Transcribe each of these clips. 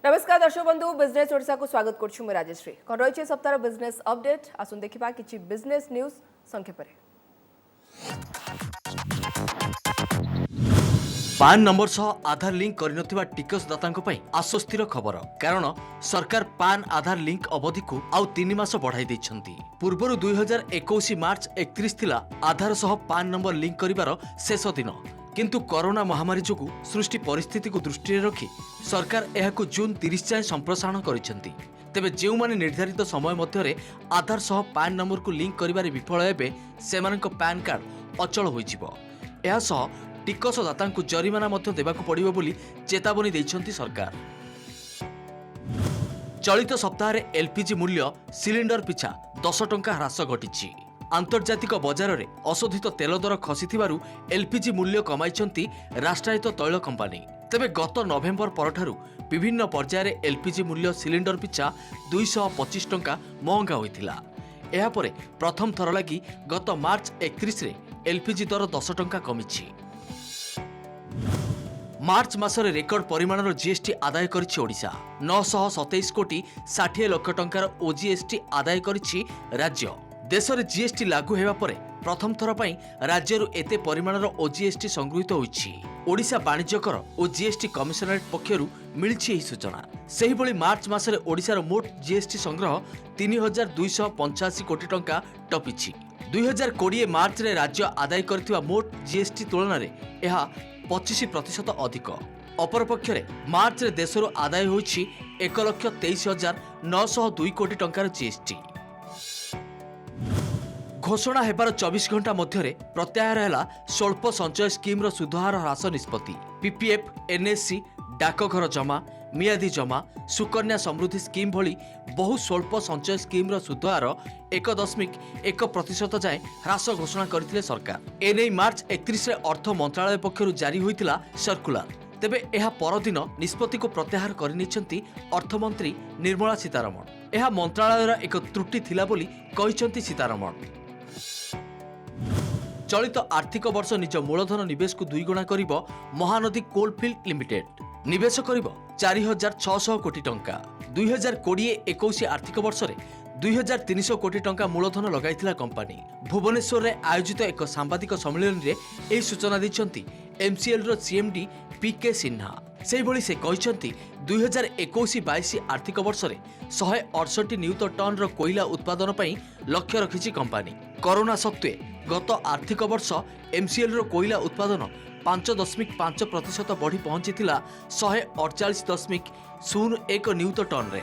नमस्कार दर्शक बंधु बिजनेस ओडिशा को स्वागत करछु मैं राजश्री कौन रही सप्ताह बिजनेस अपडेट आसुन देखा कि बिजनेस न्यूज संक्षेप में। पान नंबर सह आधार लिंक करनथिबा टिकसदाता आश्वस्तिर खबर कारण सरकार पान आधार लिंक अवधि को आउ 3 मास बढ़ाई दैछंती। पूर्वरु 2021 मार्च 31 थिला आधार सह पान नंबर लिंक करिवार शेष दिन, किंतु कोरोना महामारी जोगु सृष्टि परिस्थिति को दृष्टि रखी सरकार एहाकु जून 30 जाए संप्रसारण करिसेंती। तेबे जेउ माने निर्धारित समय मध्यरे आधार सह पान नंबर को लिंक करिवारे विफल हेबे सेमानक पान कार्ड अचल होइजिवो। एहा सह टिकसदाता को जरिमाना मध्य देबाकु पड़िबो बोली चेतावनी दैछंती सरकार। चलित सप्ताह रे एलपीजी मूल्य सिलिंडर पिछा 10 टंका ह्रास घटिछि। आंतर्जातिक बजार में अशोधित तेल दर खसिथिबारु एलपीजी मूल्य कमाइछंती राष्ट्रायत्त तैल कंपानी। तेबे गत नवेम्बर परठारु विभिन्न पर्यायर एलपीजी मूल्य सिलिंडर पिछा 225 टंका महंगा होइथिला। एहा परे प्रथम थर लागि गत मार्च 31 रे एलपीजी दर 10 टंका कमिछि। मार्च मासरे रेकर्ड परिमाणर जीएसटी आदाय करिछि ओडिशा। 927 कोटी 60 लाख टंकार ओजीएसटी आदाय करिछि राज्य। देश में जीएसटी लागू हेबा परे प्रथम थर पई राज्यरु एते परिमाणर ओजीएसटी संगृहीत होइछि। ओडिशा वाणिज्य कर और जीएसटी कमिशनरेट पक्षरु मिलिछि एही सूचना। सेही भली मार्च मासरे ओडिशार मोट जीएसटी संग्रह 3285 कोटी टंका टपिछि। 2020 मार्च रे राज्य आदाय करथिबा मोट जीएसटी तुलना रे एहा 25% अधिक। अपरपक्षरे मार्च रे देशरु आदाय होइछि 1,23,902 कोटी टंकार जीएसटी। घोषणा हेबार 24 घंटा मध्य प्रत्याहार है स्वल्प संचय स्कीम सुधहार ह्रास निष्पत्ति। पीपीएफ, एनएससी, डाकघर जमा, मियादी जमा, सुकन्या समृद्धि स्कीम भली बहु स्वल्प संचय स्कीम सुधहार 1.1% जाए ह्रास घोषणा करथिले सरकार। एने मार्च 31 अर्थ मंत्रालय पक्षरु जारी होइतिला सर्कुलर। तेबे एहा परदिन निष्पत्ति को प्रत्याहार करनिछंती अर्थमंत्री निर्मला सीतारमण। एहा मंत्रालयर एक त्रुटि थिला बोली कहिसंती सीतारमण। चलित आर्थिक वर्ष निज मूलधन निवेश को 2 गुणा करिब महानदी कोलफील्ड लिमिटेड। निवेश करिब 4600 कोटी टंका। 2020-21 आर्थिक वर्ष रे 2300 कोटी टंका मूलधन लगाइथिला कंपनी। भुवनेश्वर रे आयोजित एक सांबादिक सम्मेलन रे एही सूचना दैछंती एमसीएल रो सीएमडी पीके सिन्हा। सेही भली से कहिसंती 2021-22 आर्थिक वर्ष रे 168 नियुत टन रो कोयला उत्पादन पई लक्ष्य रखिछि कंपनी। कोरोना सत्वे गत आर्थिक वर्ष एमसीएल रो कोयला उत्पादन 5.5% बढ़ी पहुंचीथिला 148.01 नियुत टन रे,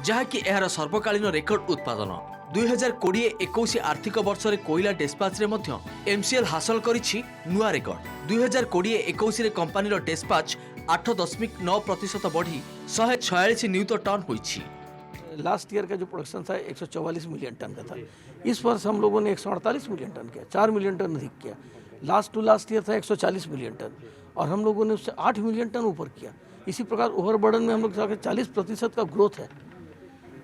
जहाँकि एहार सर्वकालीन रेकर्ड उत्पादन। 2020-21 आर्थिक वर्ष रे कोयला डिस्पाच रे मध्य एमसीएल हासिल करिछि नुआ रेकर्ड। 2020-21 रे कंपनी रो डिस्पाच 8.9% बढ़ी 146 नियुत टन होइछि। लास्ट ईयर का जो प्रोडक्शन था 144 मिलियन टन का था। इस वर्ष हम लोगों ने 148 मिलियन टन किया, 4 मिलियन टन अधिक किया। लास्ट टू लास्ट ईयर था 140 मिलियन टन और हम लोगों ने उससे 8 मिलियन टन ऊपर किया। इसी प्रकार ओवरबर्डन में हम लोग 40% का ग्रोथ है।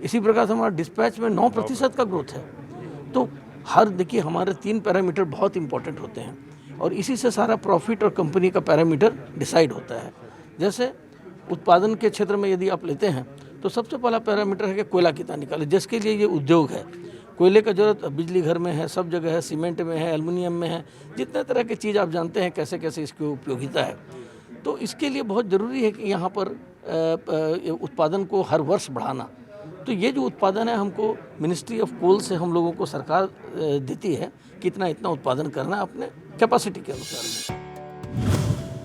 इसी प्रकार से हमारा डिस्पैच में 9% का ग्रोथ है। तो हर देखिए हमारे 3 पैरामीटर बहुत इंपॉर्टेंट होते हैं और इसी से सारा प्रॉफिट और कंपनी का पैरामीटर डिसाइड होता है। जैसे उत्पादन के क्षेत्र में यदि आप लेते हैं तो सबसे पहला पैरामीटर है कि कोयला कितना निकाले, जिसके लिए ये उद्योग है। कोयले का जरूरत बिजली घर में है, सब जगह है, सीमेंट में है, एल्युमिनियम में है, जितने तरह की चीज़ आप जानते हैं कैसे कैसे इसकी उपयोगिता है। तो इसके लिए बहुत ज़रूरी है कि यहाँ पर उत्पादन को हर वर्ष बढ़ाना। तो ये जो उत्पादन है हमको मिनिस्ट्री ऑफ कोल से हम लोगों को सरकार देती है कि इतना उत्पादन करना अपने कैपेसिटी के अनुसार।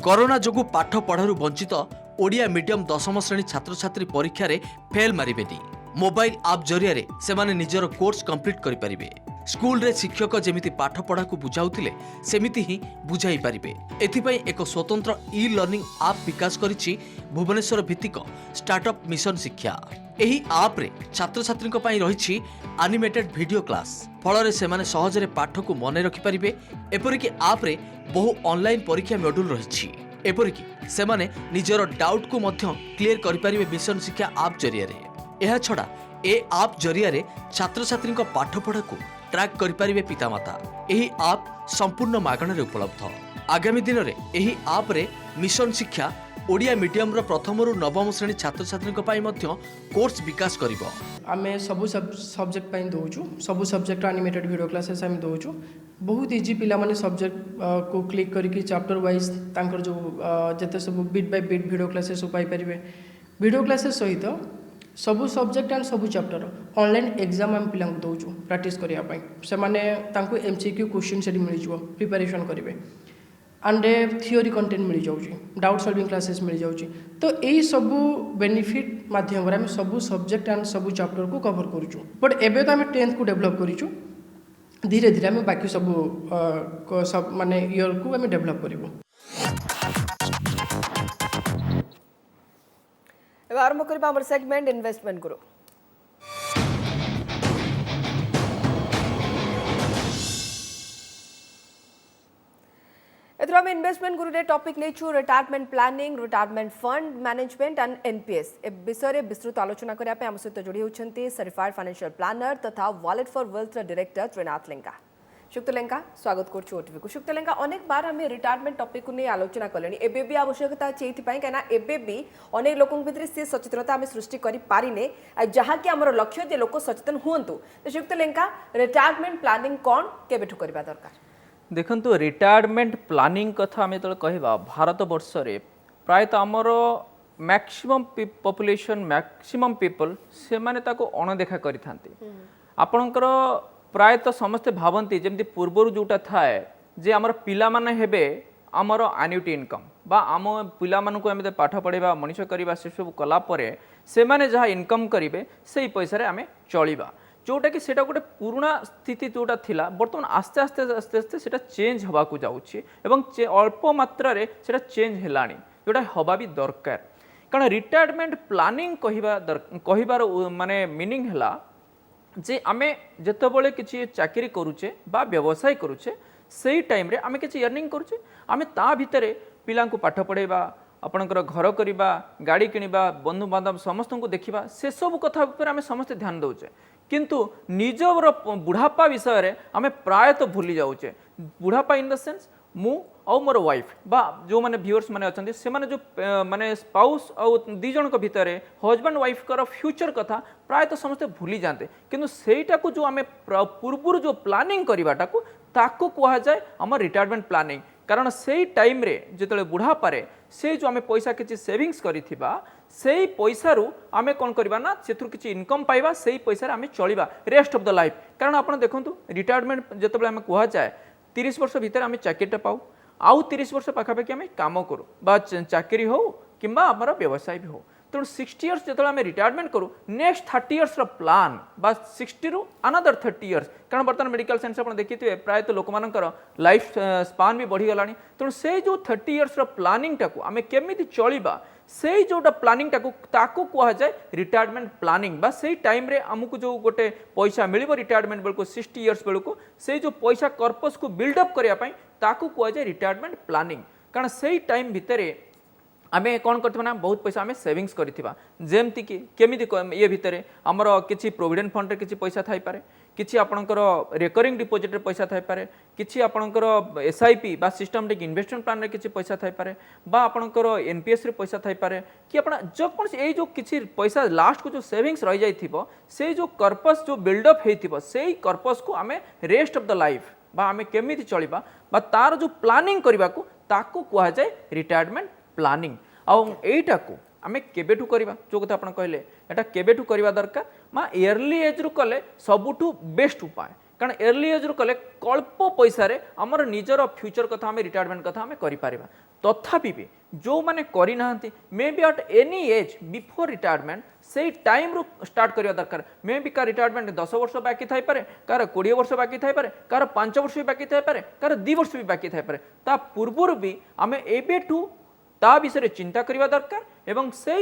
कोरोना जोगु पाठ पढ़ारू वंचित ओडिया मीडियम 10म श्रेणी छात्र छात्री परीक्षा रे फेल मारिबेनी। मोबाइल आप जरिया रे सेमाने निजर कोर्स कंप्लीट करि परिबे। स्कूल रे शिक्षक जेमिति पाठ पढ़ा को बुझाउथिले सेमिति ही बुझाई परिबे। एथिपई एक स्वतंत्र ई लर्निंग आप विकास करिछि भुवनेश्वर भित्तिक स्टार्टअप मिशन शिक्षा। एही आप रे छात्र छात्री को पई रहिछि एनिमेटेड वीडियो क्लास। फल रे सेमाने सहज रे पाठ को मने रखि परिबे। एपरि कि आप रे बहु ऑनलाइन परीक्षा मॉड्यूल रहिछि। एपरि कि सेमाने निजर डाउट को मध्य क्लियर करि परिबे मिशन शिक्षा आप जरिया रे। एहा छडा ए आप जरिया रे छात्र छात्री को पाठ पढ़ा को ट्रैक करि परिबे पितामाता। एही आप संपूर्ण मागण रे उपलब्ध। आगामी दिन में यही आप रे मिशन शिक्षा ओडिया मीडियम रो प्रथमरु नवम श्रेणी छात्र छात्री कोर्स विकास करिबो। आमे सबु सब्जेक्ट पाइन दौचु सबु सब्जेक्ट एनिमेटेड वीडियो क्लासेस आम दौचु बहुत इजी पिला माने सब्जेक्ट को क्लिक करके चैप्टर वाइज तांकर जो जते सब bit by bit video classes पाई परिबे। वीडियो क्लासेस सहित सबु सब्जेक्ट एंड सबु चैप्टर ऑनलाइन एग्जाम आम पिला दौचु प्रैक्टिस करिया पई से माने तांको एमसीक्यू क्वेश्चन सेडी मिल जिवो प्रिपरेशन करिवे एंड थियोरी कंटेंट मिल जाऊँगी डाउट सॉल्विंग क्लासेस मिल जाऊँगी। तो यही सबू बेनिफिट माध्यम आम सबू सब्जेक्ट एंड सबू चैप्टर को कवर करूँ बट एबे तो आम 10th को डेवलप करूँ धीरे धीरे आम बाकी सबू सब माने ईयर को आम डेवलप करूँ। आरंभ करबा हमर सेगमेंट इन्वेस्टमेंट गुरु। एथर हम इन्वेस्टमेंट गुरु रे टॉपिक नै छु retirement planning retirement fund management and NPS ए विषय रे विस्तृत आलोचना करिया पे हम सहित जोड़ी होछंती सर्टिफाइड फाइनेंशियल प्लानर तथा wallet for wealth director Trinath Lenka. शुक्त लेंका स्वागत करछु ओटीवी को। शुक्त लेंका अनेक बार हम रिटायरमेंट टॉपिक को नै आलोचना कलेनी एबे भी आवश्यकता अछि एथि पई केना एबे भी अनेक लोकन भितर से सचेतनता हम सृष्टि करि पारिने जहा कि हमर लक्ष्य जे लोक सचेतन हुअंतु। तो शुक्त लेंका रिटायरमेंट प्लानिंग कोन केबेठु करबा दरकार? देखंतु रिटायरमेंट प्लानिंग कथा आम जो कहवा भारत वर्ष रे प्रायतः आमर मैक्सिमम पॉपुलेशन मैक्सिमम पीपल से माने ताको अणदेखा करिथांती। आपणकर प्रायतः समस्ते भावंती जेमती पूर्वरु जोटा थाए जे आमर पिला माने हेबे आमर एन्युटी इनकम बा आम पिला मानकु आमे पाठ पढ़ेबा मनीष करबा से सब कला परे से माने जहा इनकम करिवे सेही पैसा रे आमे चलिबा जोटा कि सेटा गोटे पुराना स्थिति जोटा थिला बर्तमान आस्ते आस्ते आस्ते आस्ते सेटा चेंज हवा को जाउछि एवं अल्प मात्रा रे सेटा चेंज हेलानी जोटा हवा भी दरकार। कारण रिटायरमेंट प्लानिंग कहिबार माने मीनिंग हला जे आमे जेतेबेले किछि चाकरी करूचे बा व्यवसाय करूचे सेही टाइम रे आमे किछि अर्निंग करूचे आमे ता भितरे पिलांकु पाठ पढ़ेबा आपणकर घर करवा गाड़ी किणवा बंधु बांधव समस्त को देखा से सब कथा पर आम समस्त ध्यान दौचे किंतु निजर बुढ़ापा विषय रे आम प्रायतः भूली जाऊे। बुढ़ापा इन द सेंस मु और मोर वाइफ बा जो माने व्यूअर्स माने अछंती से माने जो माने स्पाउस और दी जन भितर हजबैंड वाइफ कर फ्यूचर कथा प्रायतः समस्त भूली जाते किंतु सेटा को जो आम पूर्व जो प्लानिंग करवाटा को ताको कहा जाए आम रिटायरमेंट प्लानिंग। कारण से टाइम रे जिते बुढ़ा पारे से जो आम पैसा किसी सेविंग्स करिथिबा सेही पैसा रु आमे कोन करबा ना सेथुर किछि इनकम पाइबा सेही पैसा रे आमे चलिबा रेस्ट ऑफ द लाइफ। कारण आपण देखंतु रिटायरमेंट जतबे आमे कुहा जाए 30 वर्ष भीतर आमे चाकरीटा पाऊ आउ 30 वर्ष पाखापाखि आमे काम करू बा चाकरी हो किंबा हमर व्यवसाय भी हो तेणु 60 इयर्स जो आम रिटायरमेंट करूँ नेक्स्ट 30 इयर्स प्लान बा 60 रु अनदर 30 इयर्स। कारण बर्तमान मेडिकल साइंस आप देखिए प्रायतः लोक मानकर लाइफ स्पान भी बढ़ीगला तेणु से जो 30 इयर्स प्लानिंग टाको आम केमी चलवा से जोटा प्लानिंग टाको ताको कहा जाए रिटायरमेंट प्लानिंग बा से टाइम रे आमको जो गोटे पैसा मिलिबो रिटायरमेंट बेलको 60 इयर्स बेलको से जो पैसा कर्पस को बिल्डअप करने ताको कहा जाए रिटायरमेंट प्लानिंग। कारण से टाइम भितर आमे कौन करथिबा ना बहुत पैसा आमे सेविंग्स करथिबा जेमति कि केमिति ये भितरे हमर किछि प्रोविडेंट फंड रे किछि पैसा थाई पारे किछि आपणकर रिकरिंग डिपोजिट रे पैसा थाई पारे किछि आपणकर एसआईपी बा सिस्टमैटिक इन्वेस्टमेंट प्लान रे किछि पैसा थाई पारे बा आपणकर एनपीएस रे पैसा थाई पारे कि आपण जब कोन ए जो किछि पैसा लास्ट को जो सेविंग्स रहि जाइथिबो से जो कर्पस जो बिल्डअप हेइथिबो सेही कर्पस को आमे रेस्ट ऑफ द लाइफ बा आमे केमिति चलिबा बा तार जो प्लानिंग करबा को ताको कहा जाए रिटायरमेंट प्लानिंग। आईटा को आम केबेठू करवा जो कथा आप कहले एटा केबेठू करवा दरकार माँ इयरली एज रु कले सबुठू बेस्ट उपाय। कारण इयरली एज रु कले कल्प पैसा रे हमर निजर फ्यूचर कथा आम रिटायरमेंट कथा आम करिपारिबा। तथापि भी जो माने करि नाहंती maybe at any age before retirement से टाइम रु स्टार्ट करवा दरकार। मे बी का रिटायरमेंट 10 वर्ष बाकी थाई पारे कार 20 वर्ष बाकी थाई पारे कार 5 वर्ष भी बाकी थाई पारे कार 2 वर्ष भी बाकी थाई पारे ता पूर्व भी आम एबेठू ता विषय चिंता करवा दरकार एवं से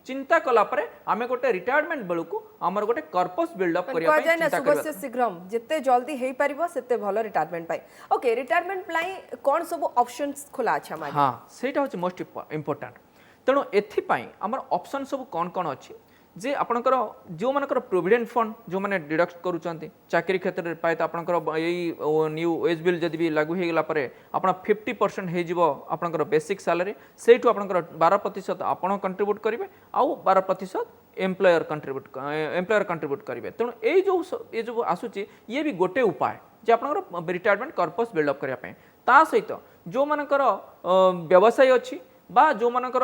चिंता कला परे आमे गोटे रिटायरमेंट बेलू आमर गोटे कर्पस बिल्डअप करिया पई चिंता करबा सुबह शीघ्रम जिते जल्दी हेई परिबो सेते भलो रिटायरमेंट पाई। ओके रिटायरमेंट प्लाई कोन सब ऑप्शंस खोला अच्छा माने? हां सेटा होची मोस्ट इंपोर्टेंट। तेणु एथि पई हमर ऑप्शन सब कोन कोन अछि जे आपणकर जो मानकर प्रोविडेंट फंड जो माने डिडक्ट करूचंती चाकरी क्षेत्र में पाए तो आपणकर यही न्यू वेज बिल जदि भी लागू हो गला परे आपण 50% हे जिवो आपणकर बेसिक सैलरी सेठू आपणकर 12% आपण कंट्रीब्यूट करिवे आउ 12% एम्प्लॉयर कंट्रीब्यूट करेंगे तेणु ये जो आसूची ये भी गोटे उपाय जे आपणकर रिटायरमेंट कर्पस बिल्डअप करने ता सहित जो मानकर व्यवसाय अच्छी बा जो मानकर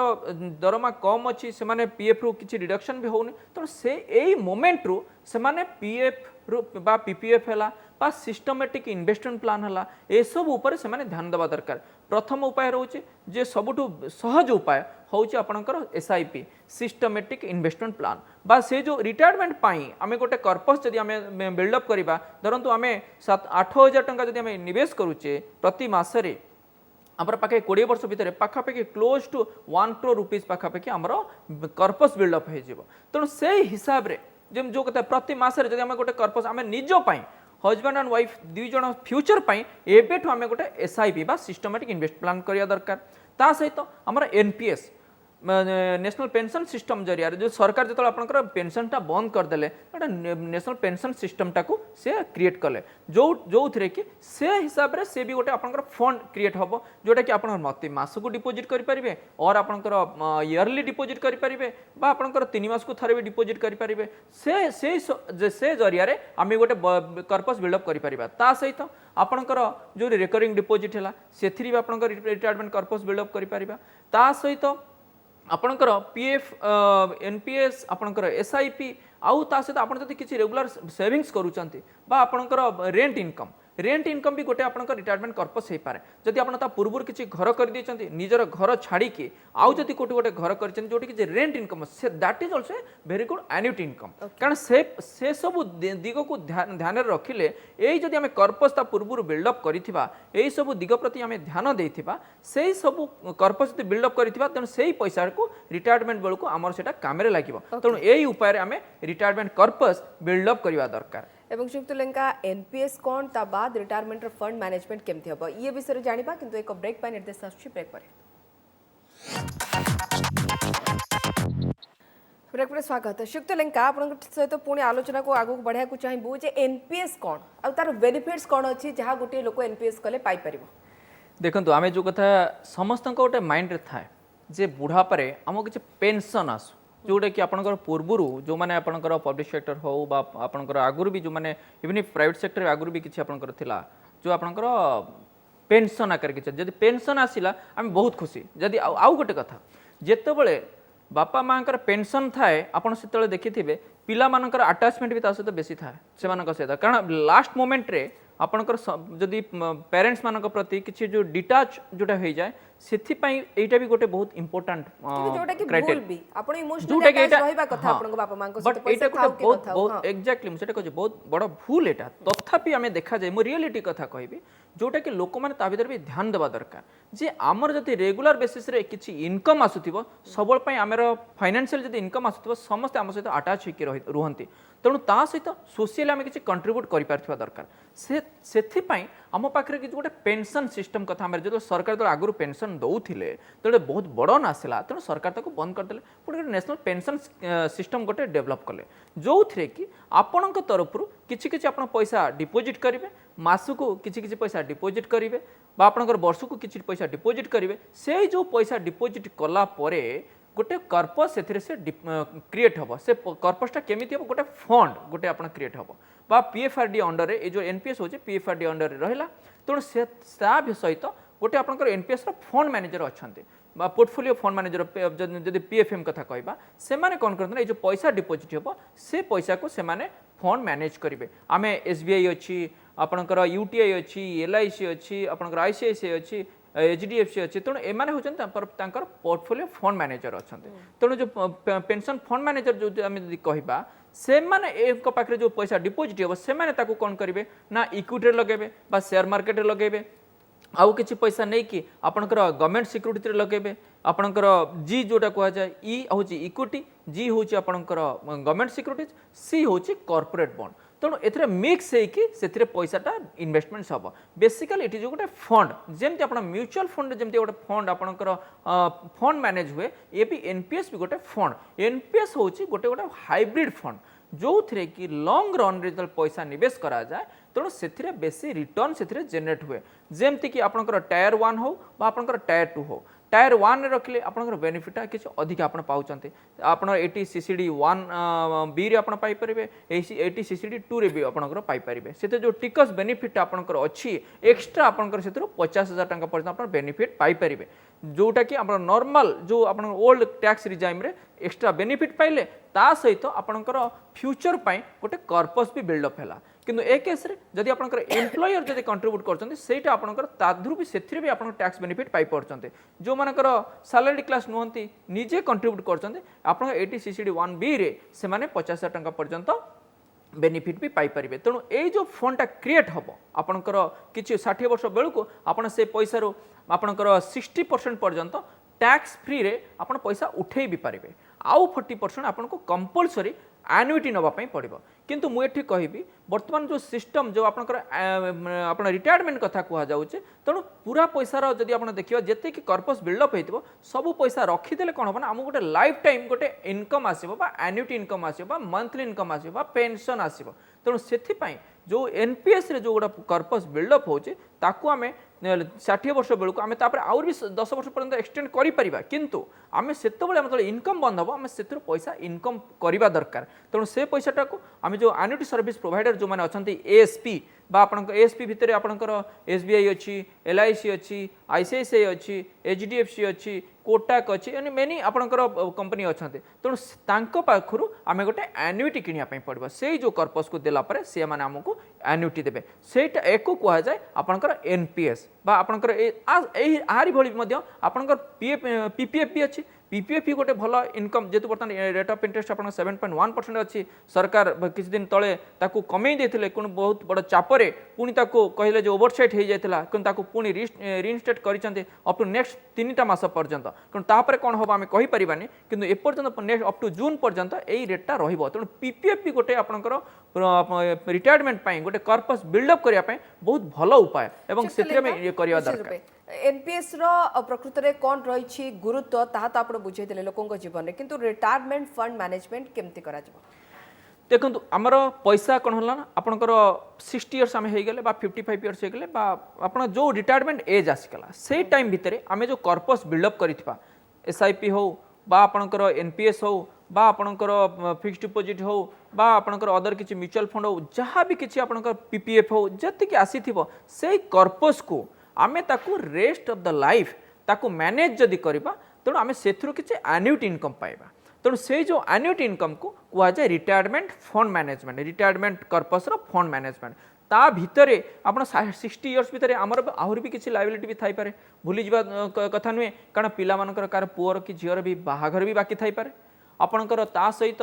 दरमा कम अच्छी से माने पीएफ रु किछि रिडक्शन भी होउनी तेणु से एई मोमेंट रु से माने पीएफ रु बा पीपीएफ हैला बा सिस्टमेटिक इन्वेस्टमेंट प्लान हैला ए सब ऊपर से माने ध्यान देवा दरकार प्रथम उपाय रहउछि जे सबुठु सहज उपाय होउछि आपणकर एसआईपी सिस्टमेटिक इन्वेस्टमेंट प्लान बा से जो रिटायरमेंट पाई आमे गोटे कर्पस जदि आमे बिल्डअप करिबा धरंतु आमे 7-8 टंका जदि आमे निवेश करूचे प्रति मासरे आमर पाखे 20 वर्ष भितर पाखापाखि क्लोज टू 1 crore रुपीज पाखापाखि आमर कर्पस बिल्डअप हो जिवो तेणु से हिसाब रे जेम जो कहता प्रति मासरे जदि आमे गोटे कर्पस आमे निज पाई हजबैंड एंड वाइफ दुई जन फ्यूचर पाई एबेठु आमे गोटे एसआईपी बा सिस्टमेटिक इन्वेस्ट प्लान करिया दरकार ता सहित आमर एनपीएस नेशनल पेंशन सिस्टम जरिया जो सरकार जो आपंकर पेंशनटा बंद करदे गोटे नेशनल पेंशन सिस्टमटा को से क्रिएट कले जो थे कि से हिसाब रे से भी गोटे आपंकर फंड क्रिएट हम जोटा कि आप मासक डिपोजिट करेंगे और आपंकर इयरली डिपोजिट करेंगे आपंकर 3 मास को थरे भी डिपोजिट करेंगे से जरिया आम गोटे कर्पस बिल्डअप करें ता सहित आपंकर जो रिकरिंग डिपोजिट है से रिटायरमेंट कर्पस बिल्डअप करें ता सहित आपणकर पीएफ एनपीएस आपणकर एसआईपी आउ ता सहित आपण जदि किछि रेगुलर सेविंग्स करूचंती बा आपणकर रेंट इनकम भी गोटे आपणकर रिटायरमेंट कर्पस हे पारे जदि आपण ता पूर्वुर किछि घर कर दैचंती निजर घर छाड़ी के आउ जदि कोटी गोटे घर करचंती जोटी कि rent income say that is also very good annuity income कारण से सब दिग को ध्यान रखिले एई जदि आमे कर्पस ता पूर्वुर बिल्डअप करिथिबा एई सब दिग प्रति आमे ध्यान देथिबा सेई सब कर्पस जदि बिल्डअप करिथिबा तेन सेई पैसा को रिटायरमेंट बेलको आमर सेटा कामरे लागिबो तेणु एई उपाय रे आमे रिटायरमेंट कर्पस बिल्डअप करिवा दरकार एवं श्रीयुक्त लेंका एनपीएस कौन ता बाद रिटायरमेंट फंड मैनेजमेंट केमती हम ये विषय जानिबा किंतु एक ब्रेक पर निर्देश आछी ब्रेक पर ब्रेक पर स्वागत श्रीयुक्त लेंका आपन सहित पुणी आलोचना को आगु बढ़िया को चाहिबू जे एनपीएस कौन आ तार बेनिफिट्स कौन अछि जहां गोटे लोक एनपीएस कले पाई परिबो देखंतु आमे जो कथा समस्त को गोटे माइंड रे थाए जे बुढ़ा परे हमो किछ पेंशन आसु जोटा कि आपंकर पूर्वर जो मैंने आपंकर पब्लिक सेक्टर हो आपंकर आगुरी भी जो मैंने इवन प्राइवेट सेक्टर आगुरी भी किसी आपंकर थिला जो आपंकर पेंशन आकार किसी जदि पेंशन आसिला आम बहुत खुशी जदि आउ गोटे कथा जेतेबेले बापा माँकर पेंशन थाए आपन सेतेबेले देखिथिबे पिला मानकर अटैचमेंट भी ता सहित बेसी थाए सेमानक सहित कारण लास्ट मोमेंट रे आपणकर जदि पेरेंट्स मानक प्रति किसी जो डिटाच जोटा हो जाए सेथिपाई एटा भी गोटे बहुत इंपोर्टेंट एक्जाक्टली सेटा कहै बहुत बड़ भूल एटा तथापि आमे देखा जाए मो रियलिटी कथा कहबी जोटा कि लोक माने ता भीतर भी ध्यान देवा दरकार जे आमर जदि रेगुलर बेसिस रे किछि इनकम आसुथिबो सबल पई आमर फाइनेंशियल जदि इनकम आसुथिबो समस्त आम सहित अटैच होइके रुहंती तेणु ता सहित सोशल आम किसी कंट्रीब्यूट कर दरकार से आम पाखे कि गोटे पेंशन सिस्टम कथा जो सरकार जो आगुरी पेंशन दौले तो बहुत बड़ नासला तेणु सरकार ताको बंद करदे पुणी नेशनल पेंशन सिस्टम गोटे डेवलप कले जो थे कि आपण तरफ किसी आप पैसा डिपोजिट करेंगे मासको किसी पैसा डिपोजिट करेंगे आपंकर वर्ष को किसी पैसा डिपोजिट करेंगे से जो पैसा डिपोजिट कला परे गोटे कर्पस से क्रिएट हम से कर्पसटा केमिति हम गोटे फंड गोटे आप क्रिएट हम बा पीएफआरडी अंडर ये जो एनपीएस होचे पीएफआरडी अंडर रहिला तेणु से सहित गोटे आपंकर एनपीएस फंड मैनेजर अच्छे पोर्टफोलियो फंड मैनेजर जदि पीएफएम कथा कहबा से माने कौन करते जो पैसा डिपोजिट हम से पैसा को से माने फंड मैनेज करेंगे आम एसबीआई अच्छी आपंकर यूटीआई अच्छी एलआईसी अच्छी आपंकर आईसीआईसीआई अच्छी एचडीएफसी अच्छे तेणु एमाने होचन पोर्टफोलियो फंड मैनेजर अच्छा तेणु जो पेंशन फंड मैनेजर जो आम कहबा से माने एक पाखे जो पैसा डिपोजिट हम से माने ताकू कौन करेंगे ना इक्विटी लगेबे बा शेयर मार्केट लगेबे आउ किछि पैसा नहीं कि आपनकर गवर्नमेंट सिक्यूरिटी रे लगेबे आपनकर जी जोटा कहा जाए ई होची इक्विटी जी होची आपनकर गवर्नमेंट सिक्यूरिटीज सी होची कॉर्पोरेट बॉन्ड तेणु एथिरे मिक्स होइकी सेथिरे पैसाटा इन्वेस्टमेंट्स हम बेसिकली इट इज गोटे फंड जमती आप म्यूचुअल फंड जमती गोटे फंड आपंकर फंड मैनेज हुए ये भी एनपीएस भी गोटे फंड एनपीएस हूँ गोटे गोटे हाइब्रिड फंड जो थे कि लंग रन रे पैसा निवेश करा जाए तेणु से बेसी रिटर्न से जेनेट हुए जमती कि आपंकर टायर 1 हो आपंकर टायर 2 हो टायर 1 रखिले आपंकर बेनिफिटा किसी अधिक आप पाँच आप 80 सीसीडी 1 बी रे आप पाइपर 80 सीसीडी 2 रे भी आपंकर पाइपर से जो टिकस बेनिफिट आपंकर अच्छी एक्सट्रा आपंकर से 50,000 टंका पर्यटन आप बेनिफिट पाइपर जोटा कि आप नॉर्मल जो आप ओल्ड टैक्स रिजाइम रे एक्स्ट्रा बेनिफिट पाइले ता सहित आपंकर फ्यूचर पाई गोटे कर्पस भी बिल्डअप है किंतु ए केस रे जदि आपंकर एम्प्लॉयर जदि कंट्रीब्यूट करछन्ते सेटा आपंकर ताधुरु भी सेथिरे भी आपन टैक्स बेनिफिट पाइ परछन्ते जो मानकर सैलरी क्लास नुहंती निजे कंट्रीब्यूट करछन्ते आपन 80 सीसीडी 1 बी रे से माने 50,000 टंका पर्यंत बेनिफिट भी पाई परिबे तेणु ए जो फंडटा क्रिएट हम आपंकर किछि 60 वर्ष बेलू आपन से पैसा रो आपंकर 60% पर्यंत टैक्स फ्री रे आपन पैसा उठेई भी पारिबे आउ 40% आपन को कंपलसरी एनुइटी नवा पड़ो किंतु मुझे कहबी बर्तमान जो सिस्टम जो आप रिटायरमेंट कथा कह जाऊे तेणु पूरा पैसार जदि आप देखिए जिते कि कर्पस बिल्डअप हो सब पैसा रखीदे कौन हम आम गोटे लाइफ टाइम गोटे इनकम आसो एन्युटी इनकम आसो मंथली इनकम आसो पेंशन आसो तेणु से जो एनपीएस रे जो गोटे कर्पस बिल्डअप होचे ताकू आमे 60 वर्ष बेलू आम आउर भी 10 वर्ष पर्यंत एक्सटेंड करें किंतु आम से इनकम बंद हम आम से पैसा इनकम करवा दरकार तेणु से पैसाटा को आम जो एन्युटी सर्विस प्रोवाइडर जो मैंने अच्छा एएसपी बा आपन एएसपी भितर आपनकर एसबीआई अच्छी एलआईसी अच्छी आईसीआईसीआई अच्छी एचडीएफसी अच्छी कोटाक अच्छी यानी मेनी आपनकर कंपनी अच्छा तेणु तांको पाखरु आमे गोटे एन्युटी किनिया पड़ो से जो कर्पस को देला परे से माने हमको एन्युटी देबे सेटा एको कहा जाए आपनकर एनपीएस बा आपनकर आहारी भली मध्ये आपनकर पीपीएफ भी अच्छी पीपीएफ गोटे भल इनकम जेतु बर्तमान रेट ऑफ इंटरेस्ट आप 7.1% अच्छी सरकार किसी दिन तले ताकू कमे देथिले कोन बहुत बड़ चापरे पुणी ताकू कहले जो ओवरसाइट हो जाइतिला कोन ताकू पुणी रिइनस्टेट करिसंते अप टू नेक्स्ट 3टा मास पर्यंत कोन तापरे कोन होबा हमें कहि परिबानी किंतु ए पर्यंत नेक्स्ट अप टू जून पर्यंत एई रेटटा रहिबो तेणु पीपीएफ भी गोटे आपनकर रिटायरमेंट पाई गोटे कर्पस बिल्डअप करिया पाई बहुत भल उपाय एवं सेतिरे में ये करिया दरकार एनपीएस रो प्रकृत रे कोन रही गुरुत्व ताहा तो आप बुझे देले लोकों जीवन में किंतु रिटायरमेंट फंड मैनेजमेंट केमती करा जबो देखो आमर पैसा कौन है ना आपंकर 60 इयर्स आम हो गले 55 इयर्स हो गले आप जो रिटायरमेंट एज आसीगला से टाइम भितर आम जो कर्पस बिल्डअप करथिबा एसआईपी हो बा आपंकर एनपीएस हो बा आपंकर फिक्स्ड डिपोजिट हो बा आपंकर अदर किसी म्यूचुअल फंड हो जहाँ भी किसी आपंकर पीपीएफ हो जति आसीथिबो से कर्पस को आमे ताकू रेस्ट ऑफ द लाइफ ताकू मैनेज जदि करबा तेणु आमे सेथुरु किछि एन्युटी इनकम पाइबा तेणु से जो एन्युटी इनकम को कह जाए retirement fund management retirement corpus रो फंड मैनेजमेंट ता भितरे आपण 60 इयर्स भितरे आमर आहुरी भी किछि लायबिलिटी भी थाई पारे भूली जिबा कथा नुहे कारण पिला मानकर कार पुअर कि झियर भी बाहाघर भी बाकी थाई पारे आपणकर ता सहित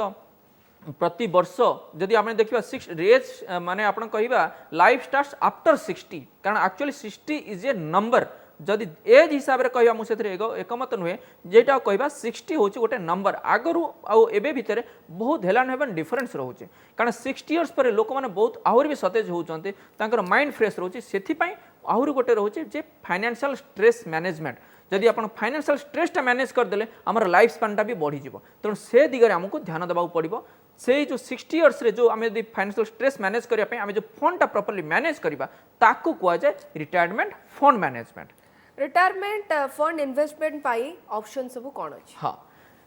प्रति वर्ष जदि आप देखा 6 रेज माने आपण कहबा लाइफ स्टार्ट्स आफ्टर 60 कारण एक्चुअली 60 इज ए नंबर जदि एज हिसाब से कहबा मुझे एकमत नुहे जेटा कहबा 60 होची गोटे नंबर आगरु आउ एबे भितर बहुत हेलान हेबन डिफरेंस रहउचे कारण 60 इयर्स पर लोक माने बहुत आहुर भी सतेज होउचंते तांकर माइंड फ्रेश रहउची सेथि पई आहुर गोटे रहउचे जे फाइनेंशियल स्ट्रेस मैनेजमेंट जदि आप फाइनेंशियल स्ट्रेसटा मैनेज करदेले आमर लाइफ स्पानटा भी बढ़ी जीवो तेणु से दिगरे हमको ध्यान देबाक पड़िबो से जो 60 इयर्स रे जो आम यदि फाइनेंशियल स्ट्रेस मैनेज करने आम जो फंडटा प्रॉपर्ली मैनेज करबा ताकू कह जाए retirement fund management retirement fund investment पाई ऑप्शन सब कौन अछि हाँ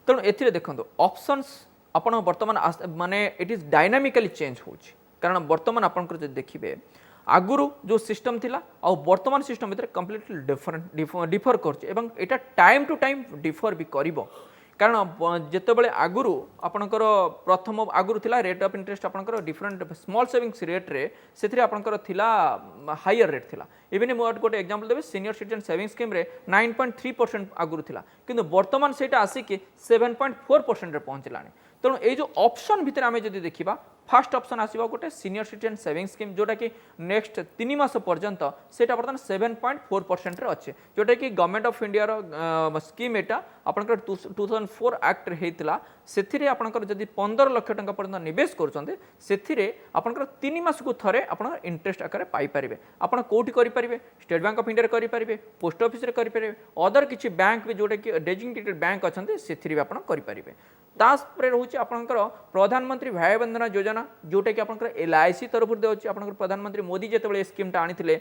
तेणु एथिरे देखंतु ऑप्शंस आपण वर्तमान माने इट इज डायनामिकली चेंज होछि कारण वर्तमान आपनकर जे देखिबे आगुरु जो सिस्टम थिला आ वर्तमान सिस्टम भितर कंप्लीटली डिफरेंट डिफर करछि एवं एटा टाइम टू टाइम डिफर भी करिवो कारण जितेबाला आगुरु आपणकर प्रथम आगुरु थिला रेट ऑफ इंटरेस्ट आपणकर डिफरेंट स्मॉल सेविंग्स रेट रे सेथि आपणकर थिला हायर रेट थिला इवन मु गोटे एग्जांपल देबे सीनियर सिटीजन सेविंग स्कीम रे 9.3% आगुरु थिला किंतु वर्तमान सेटा आसी कि 7.4% रे पहुंचलानी तेणु ये जो ऑप्शन भितर आमे जदि देखिबा फर्स्ट ऑप्शन आसीबा गोटे सीनियर सिटीजन सेविंग स्कीम जोटा कि नेक्स्ट 3 मास पर्यंत सेटा बर्तमान 7.4% रे अच्छे जोटा कि गवर्नमेंट ऑफ इंडिया रो स्कीम एटा आपनकर 2004 एक्ट रे हेतिला ସେଥିରେ ଆପଣଙ୍କର ଯଦି 15 ଲକ୍ଷ ଟଙ୍କା ପର୍ଯ୍ୟନ୍ତ ନିବେଶ କରୁଛନ୍ତି ସେଥିରେ ଆପଣଙ୍କର 3 ମାସକୁ ଥରେ ଆପଣ ଇଣ୍ଟରେଷ୍ଟ ଆକାରରେ ପାଇପାରିବେ। ଆପଣ କୋଉଠି କରିପାରିବେ? ଷ୍ଟେଟ୍ ବ୍ୟାଙ୍କ ଅଫ୍ ଇଣ୍ଡିଆରେ କରିପାରିବେ, ପୋଷ୍ଟ ଅଫିସରେ କରିପାରିବେ, ଅଦର କିଛି ବ୍ୟାଙ୍କ ବି ଯୋଉଟା କି ଡେଜିଗ୍ନେଟେଡ୍ ବ୍ୟାଙ୍କ ଅଛନ୍ତି ସେଥିରେ ବି ଆପଣ କରିପାରିବେ। ତାପରେ ରହୁଛି ଆପଣଙ୍କର ପ୍ରଧାନମନ୍ତ୍ରୀ ଭାଇ ବନ୍ଦନା ଯୋଜନା ଯୋଉଟା କି ଆପଣଙ୍କର LIC ତରଫରୁ ଦେଉଛି। ଆପଣଙ୍କର ପ୍ରଧାନମନ୍ତ୍ରୀ ମୋଦି ଯେତେବେଳେ ଏ ସ୍କିମ୍ଟା ଆଣିଥିଲେ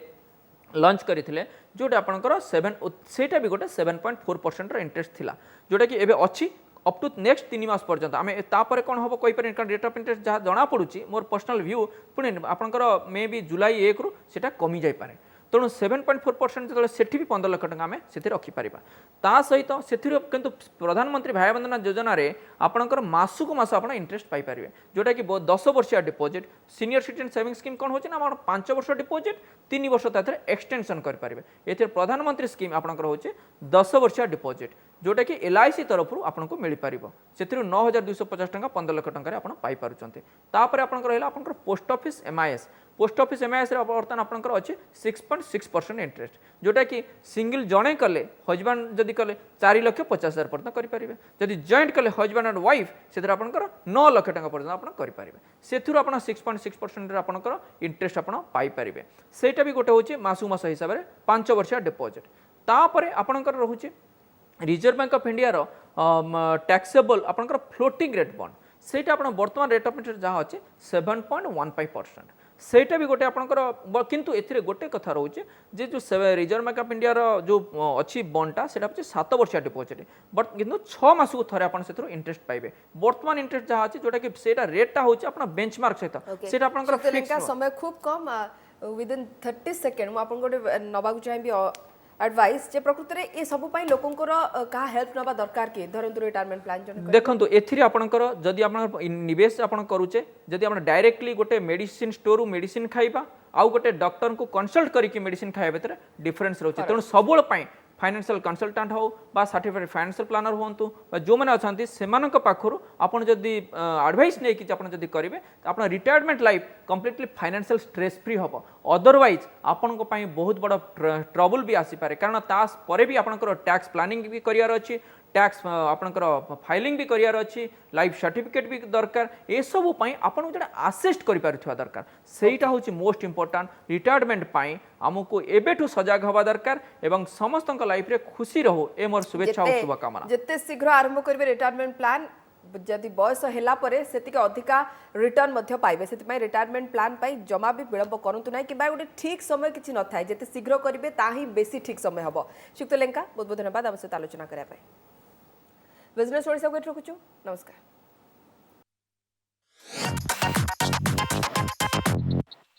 लंच करते जोटा आपंकर 7 सेटा भी गोटे 7.4% इंटरेस्ट थिला जोटा कि एबे अच्छी अप टू नेक्स्ट 3 मास पर्यंत आम तापर कौन हम कहीपर कारण रेट ऑफ इंटरेस्ट जहाँ जना पड़ी मोर पर्सनल व्यू पुणी आपंकर मे बी जुलाई 1 रु सेटा कमी जाई पारे तेणु 7.4% जो सेठी भी 15 लाख टका आम से रखिपर ता सहित से किंतु प्रधानमंत्री भाई बंदना योजना रे आपणकर मासक मास आप इंटरेस्ट पाइपर जोटा कि 10 वर्षिया deposit senior citizen saving scheme कौन होची ना 5 वर्ष डिपोजिट 3 वर्ष एक्सटेंशन करेंगे ये प्रधानमंत्री स्कीम आपंकर होचे 10 वर्षिया डिपोजिट जोटा कि LIC तरफ आपको मिल पार से 9,250 टका 15 लाख टकर आप पाइपर आपंकर post office MIS post office MIS बर्तमान आपंकर अच्छे 6.6% इंटरेस्ट जोटा कि सिंगल जड़े कले हजबैंड जदि कले 4,50,000 पर्यटन करेंगे जदि जॉइंट कले हजबैंड एंड वाइफ से आपंकर 9 लाख टका पर्यटन आप करेंगे से 6.6% आपंकर इंटरेस्ट आप पाइपर सेटा भी गोटे हूँ मासु मास हिसाब से 5 वर्षिया डिपोजिट तापर आपंकर रोचे reserve bank of India taxable आपंकर फ्लोटिंग रेट बॉन्ड सेटा आप बर्तमान रेट ऑफ इंटरेस्ट जहाँ अच्छे 7.15% सेटा भी गोटे आपंकर किंतु एथिरे गोटे कथा रोचे जे जो रिजर्व बैंक ऑफ इंडिया जो अच्छी बॉन्डटा सेटा होचे 7 वर्षिया डिपोजिट बट किंतु 6 मास को थरे आपन सेथरो इंटरेस्ट पाइबे बर्तमान इंटरेस्ट जहाँ अच्छे जोटा कि सेटा रेटटा होचे आपन बेंचमार्क सहित सेटा आपनकर फिक्स समय खूब कम विद इन 30 सेकेंड मु आपन गोटे नबाकु चाहिबी एडवाइस जे प्रकृति रे ए सब पई लोकंकर का हेल्प नबा दरकार के धरंतु रिटायरमेंट प्लान जन देखंतु एथिरे आपनकर जदि आपन निवेश आपन करूचे जदि आपन डायरेक्टली गोटे मेडिसिन स्टोर मेडिसिन खाइबा आउ गोटे डॉक्टर को कंसल्ट करिकि मेडिसिन खाइबा भीतर डिफरेंस रहउचे तेणु सबुल पई फाइनेंशियल कंसल्टेंट हो बा सर्टिफाइड फाइनेंशियल प्लानर होंतु जो मैंने अच्छा से पाखर आपड़ जदि एडवाइस नहीं कि जदि करेंगे आप retirement life completely financial stress free हम अदरवाइज आपण बहुत बड़ ट्रबल भी आसीपे कारण तापर भी आपंकर टैक्स प्लानिंग भी करार अच्छी टैक्स आपंकर फाइलिंग भी करार अच्छी लाइफ सर्टिफिकेट भी दरकार ये सब आपन जो आसेस्ट कर दरकार सेटा हूँ मोस्ट इंपोर्टाट रिटायरमेंट आमको एबेठू सजग हवा दरकार एवं समस्त लाइफ रे खुशी रहो ए मोर शुभेच्छा और शुभकामना जिते शीघ्र आरंभ करेंगे रिटायरमेंट प्लान जदि बयस है से अधिका रिटर्न पाइबे से रिटायरमेंट प्लान जमा भी विलंब करूँ ना कि गोटे ठीक समय किसी न था जिते शीघ्र करेंगे ताही बेसी ठीक समय हम शुक्त लेंका बहुत बहुत धन्यवाद आम सहित आलोचना करने बिजनेस ओडिशा को रखुचु नमस्कार।